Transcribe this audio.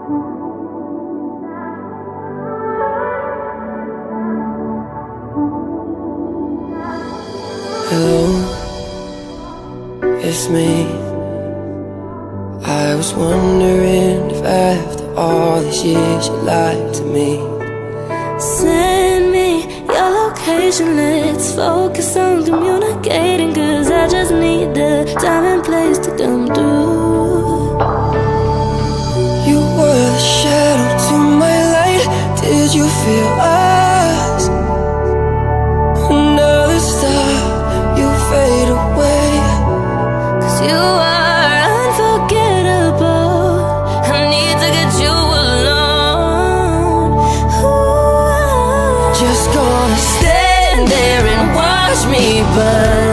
Hello, it's me. I was wondering if after all these years you lied to me. Send me your location, let's focus on communicating, 'cause I just need the time and place to come through. You were the shadow to my light. Did you feel us? Another star, you fade away. 'Cause you are unforgettable. I need to get you alone. Ooh. Just gonna stand there and watch me burn.